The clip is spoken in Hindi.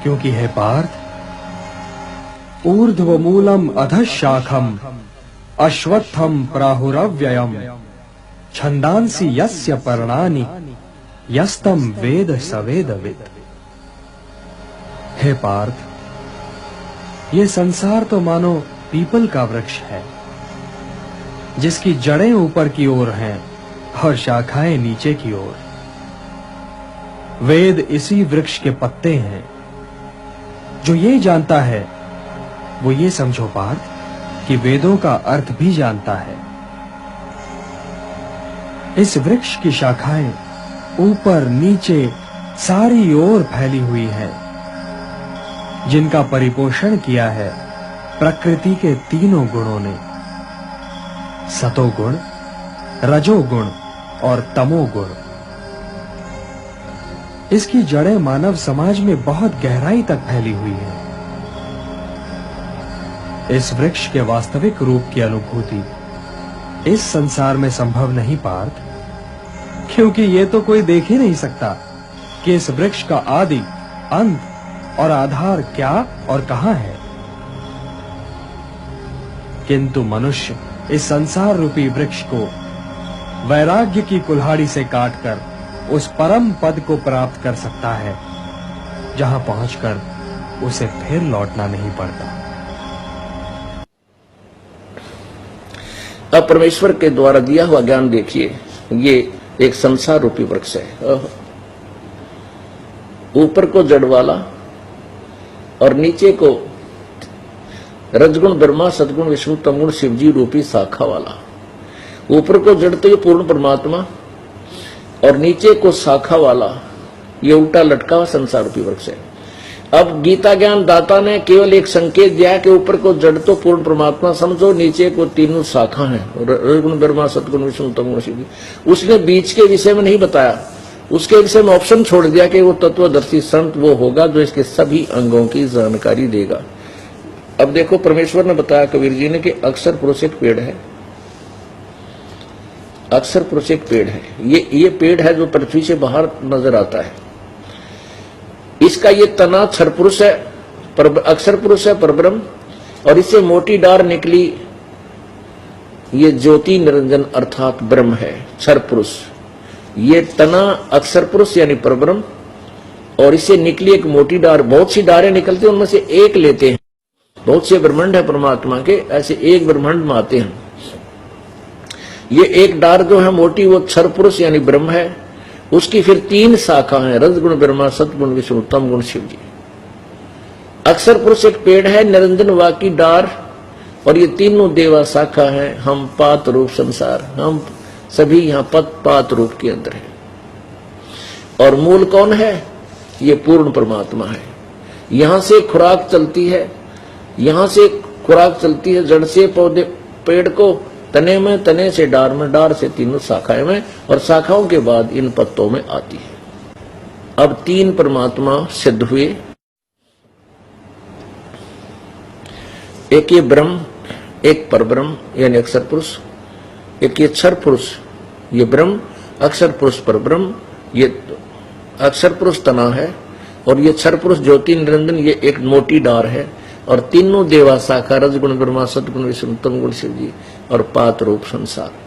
क्योंकि है पार्थ, ऊर्ध्वमूलम अधशाखम अश्वत्थम प्राहुरव्ययम छंदांसि यस्य पर्णानि यस्तम वेद सवेदवित्। हे पार्थ, ये संसार तो मानो पीपल का वृक्ष है, जिसकी जड़ें ऊपर की ओर हैं और शाखाएं नीचे की ओर। वेद इसी वृक्ष के पत्ते हैं। जो ये जानता है वो ये समझो पार्थ कि वेदों का अर्थ भी जानता है। इस वृक्ष की शाखाएं ऊपर नीचे सारी ओर फैली हुई हैं, जिनका परिपोषण किया है प्रकृति के तीनों गुणों ने, सतोगुण, रजोगुण और तमोगुण। इसकी जड़ें मानव समाज में बहुत गहराई तक फैली हुई हैं। इस वृक्ष के वास्तविक रूप की अनुभूति इस संसार में संभव नहीं पार्थ, क्योंकि ये तो कोई देख ही नहीं सकता कि इस वृक्ष का आदि, अंत और आधार क्या और कहां है। किंतु मनुष्य इस संसार रूपी वृक्ष को वैराग्य की कुल्हाड़ी से काटकर उस परम पद को प्राप्त कर सकता है, जहां पहुंचकर उसे फिर लौटना नहीं पड़ता। अब परमेश्वर के द्वारा दिया हुआ ज्ञान देखिए, ये एक संसार रूपी वृक्ष है। ऊपर को जड़ वाला और नीचे को रजगुण ब्रह्मा, सदगुण विष्णु, तमगुण शिवजी रूपी शाखा वाला। ऊपर को जड़ तो ये पूर्ण परमात्मा और नीचे को शाखा वाला ये उल्टा लटका हुआ संसार रूपी वृक्ष है। अब गीता ज्ञान दाता ने केवल एक संकेत दिया कि ऊपर को जड़ तो पूर्ण परमात्मा समझो, नीचे को तीनों शाखा हैं, रजगुण ब्रह्मा, सदगुण विष्णु, तमगुण शिवजी। उसने बीच के विषय में नहीं बताया, उसके विषय में ऑप्शन छोड़ दिया कि वो तत्वदर्शी संत वो होगा जो इसके सभी अंगों की जानकारी देगा। अब देखो, परमेश्वर ने बताया कबीर जी ने कि अक्षर पुरुष एक पेड़ है। अक्षर पुरुष एक पेड़ है। ये पेड़ है जो पृथ्वी से बाहर नजर आता है। इसका ये तना क्षर पुरुष है, अक्षर पुरुष है, परब्रह्म, और इससे मोटी डार निकली ये ज्योति निरंजन अर्थात ब्रह्म है, क्षर पुरुष। ये तना अक्षर पुरुष यानी परब्रह्म, और इससे निकली एक मोटी डार। बहुत सी डारें निकलती हैं, उनमें से एक लेते हैं। बहुत से ब्रह्मांड है परमात्मा के, ऐसे एक ब्रह्मांड में आते हैं। ये एक डार जो है मोटी, वो क्षर पुरुष यानी ब्रह्म है। उसकी फिर तीन शाखा है, रजगुण ब्रह्मा, सतगुण विष्णु, तमगुण शिवजी। अक्षर पुरुष एक पेड़ है, निरंजन वाकी डार, और ये तीनों देवा शाखा है। हम पात रूप संसार, हम सभी यहाँ पत पात रूप के अंदर है। और मूल कौन है? ये पूर्ण परमात्मा है। यहां से खुराक चलती है, यहां से खुराक चलती है जड़ से पौधे, पेड़ को, तने में, तने से डार में, डार से तीनों शाखाएं में, और शाखाओं के बाद इन पत्तों में आती है। अब तीन परमात्मा सिद्ध हुए। एक ये ब्रह्म, एक परब्रह्म यानी अक्षर पुरुष, एक ये क्षर पुरुष, ये ब्रह्म, अक्षर पुरुष परब्रह्म, ये अक्षर पुरुष तना है, और ये क्षर पुरुष ज्योति निरंजन ये एक मोटी डार है। और तीनों देवा शाखा, रजगुण ब्रह्मा, सतगुण विष्णु, तमगुण शिवजी, और पात रूप संसार।